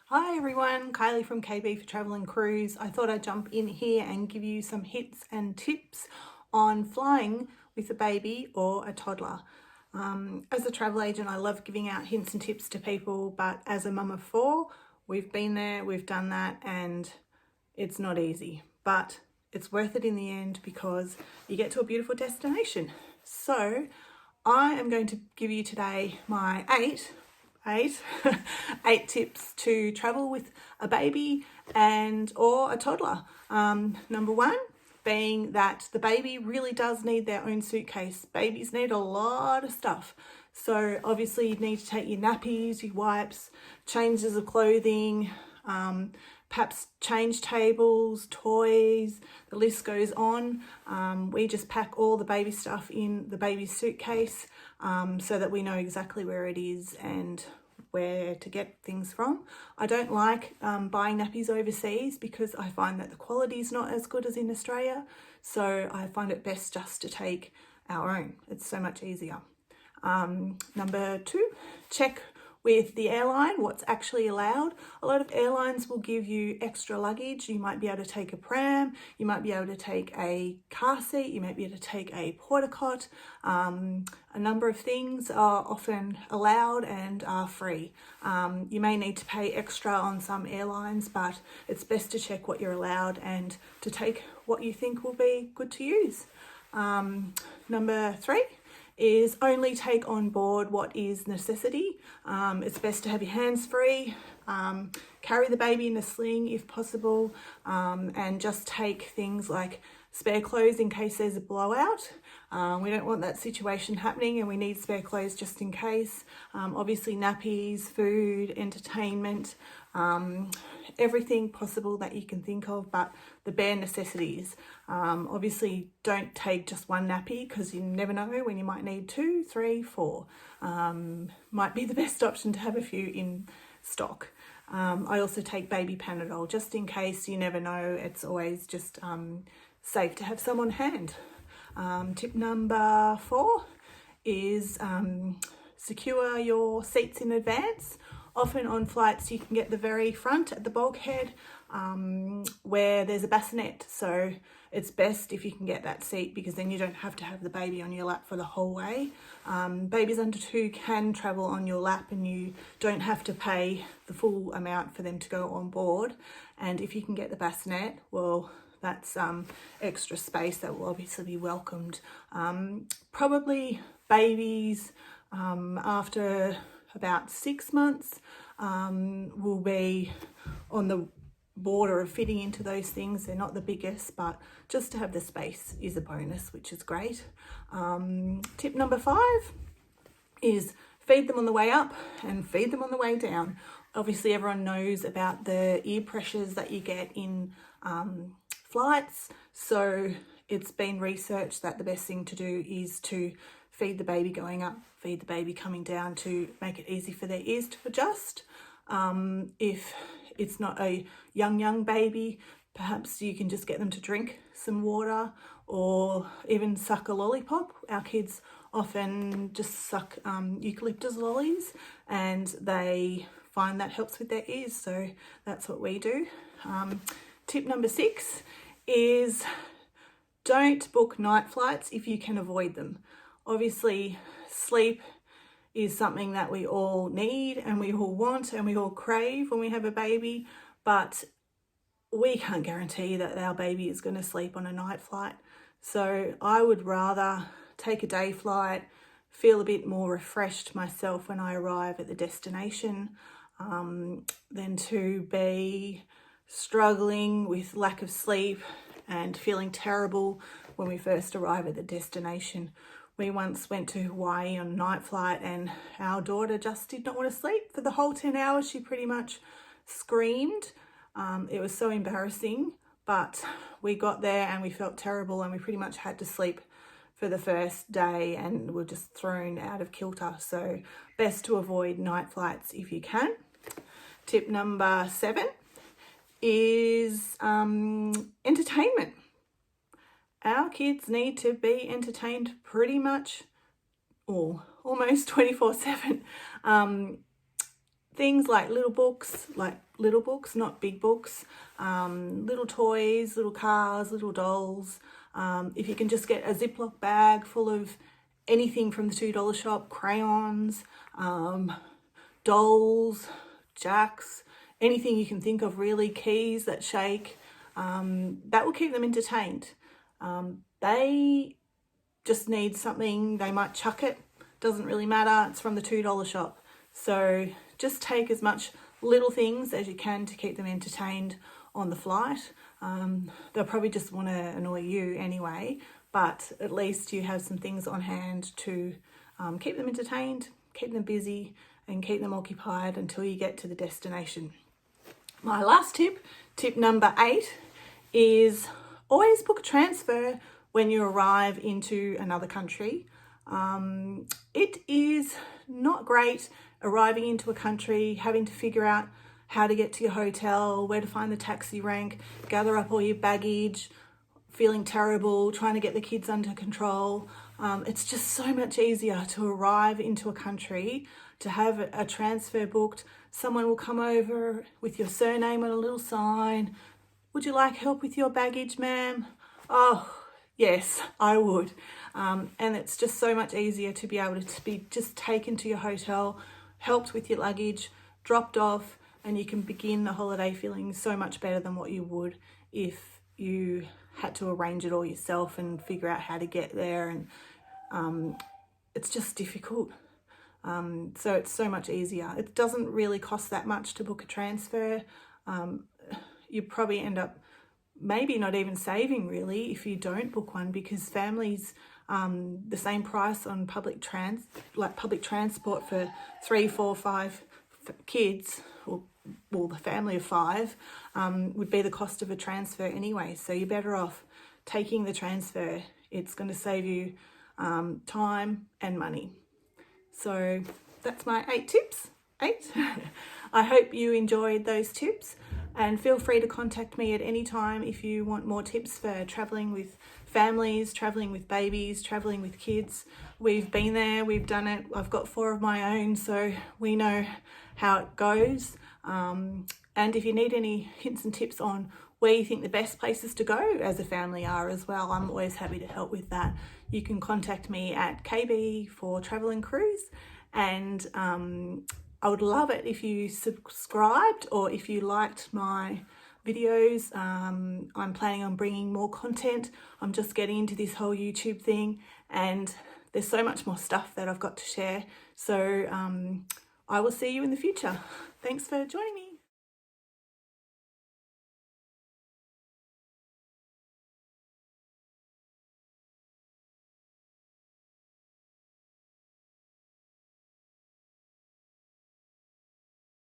Hi everyone, Kylie from KB for Travel and Cruise. I thought I'd jump in here and give you some hints and tips on flying with a baby or a toddler. As a travel agent, I love giving out hints and tips to people, but as a mum of four, we've been there, we've done that, and it's not easy. But it's worth it in the end because you get to a beautiful destination. So I am going to give you today my eight eight tips to travel with a baby and or a toddler. Number one being that the baby really does need their own suitcase. Babies need a lot of stuff. So obviously you need to take your nappies, your wipes, changes of clothing, perhaps change tables, toys, the list goes on. We just pack all the baby stuff in the baby suitcase so that we know exactly where it is and where to get things from. I don't like buying nappies overseas because I find that the quality is not as good as in Australia. So I find it best just to take our own. It's so much easier. Number two, check with the airline what's actually allowed. A lot of airlines will give you extra luggage. You might be able to take a pram, you might be able to take a car seat, you might be able to take a porta cot. A number of things are often allowed and are free. You may need to pay extra on some airlines, but it's best to check what you're allowed and to take what you think will be good to use. Number three is only take on board what is necessity. It's best to have your hands free, carry the baby in a sling if possible, and just take things like spare clothes in case there's a blowout. We don't want that situation happening and we need spare clothes just in case. Obviously nappies, food, entertainment, everything possible that you can think of, but the bare necessities. Obviously don't take just one nappy because you never know when you might need 2, 3, 4. Might be the best option to have a few in stock. I also take baby Panadol just in case, you never know. It's always just safe to have some on hand. Tip number 4 is secure your seats in advance. Often on flights you can get the very front at the bulkhead where there's a bassinet, so it's best if you can get that seat because then you don't have to have the baby on your lap for the whole way. Babies under 2 can travel on your lap and you don't have to pay the full amount for them to go on board, and if you can get the bassinet, well, that's extra space that will obviously be welcomed. Probably babies after about 6 months will be on the border of fitting into those things. They're not the biggest, but just to have the space is a bonus, which is great. Tip number 5 is feed them on the way up and feed them on the way down. Obviously everyone knows about the ear pressures that you get in flights, so it's been researched that the best thing to do is to feed the baby going up, feed the baby coming down to make it easy for their ears to adjust. If it's not a young baby, perhaps you can just get them to drink some water or even suck a lollipop. Our kids often just suck eucalyptus lollies and they find that helps with their ears, so that's what we do. Tip number 6 is don't book night flights if you can avoid them. Obviously, sleep is something that we all need and we all want and we all crave when we have a baby, but we can't guarantee that our baby is going to sleep on a night flight. So I would rather take a day flight, feel a bit more refreshed myself when I arrive at the destination, than to be struggling with lack of sleep and feeling terrible when we first arrive at the destination. We once went to Hawaii on a night flight and our daughter just did not want to sleep for the whole 10 hours. She pretty much screamed. It was so embarrassing, but we got there and we felt terrible and we pretty much had to sleep for the first day and were just thrown out of kilter. So best to avoid night flights if you can. Tip number 7 is entertainment. Our kids need to be entertained pretty much or almost 24/7. things like little books, not big books, little toys, little cars, little dolls. If you can just get a Ziploc bag full of anything from the $2 shop, crayons, dolls, jacks, anything you can think of really, keys that shake, that will keep them entertained. They just need something, they might chuck it, doesn't really matter, it's from the $2 shop. So just take as much little things as you can to keep them entertained on the flight. They'll probably just want to annoy you anyway, but at least you have some things on hand to keep them entertained, keep them busy, and keep them occupied until you get to the destination. My last tip number 8, is always book a transfer when you arrive into another country. It is not great arriving into a country, having to figure out how to get to your hotel, where to find the taxi rank, gather up all your baggage, feeling terrible, trying to get the kids under control. It's just so much easier to arrive into a country, to have a transfer booked. Someone will come over with your surname on a little sign. Would you like help with your baggage, ma'am? Oh, yes, I would. And it's just so much easier to be able to be just taken to your hotel, helped with your luggage, dropped off, and you can begin the holiday feeling so much better than what you would if you had to arrange it all yourself and figure out how to get there. And it's just difficult. So it's so much easier. It doesn't really cost that much to book a transfer. You probably end up maybe not even saving really if you don't book one, because families, the same price on public transport for 3, 4, 5 kids, or well, the family of 5, would be the cost of a transfer anyway. So you're better off taking the transfer. It's going to save you time and money. So that's my 8 tips. 8. I hope you enjoyed those tips, and feel free to contact me at any time if you want more tips for traveling with families, traveling with babies, traveling with kids. We've been there, we've done it. I've got 4 of my own, so we know how it goes. And if you need any hints and tips on where you think the best places to go as a family are as well, I'm always happy to help with that. You can contact me at KB for Travel and Cruise, and I would love it if you subscribed or if you liked my videos. I'm planning on bringing more content. I'm just getting into this whole YouTube thing, and there's so much more stuff that I've got to share. So I will see you in the future. Thanks for joining me.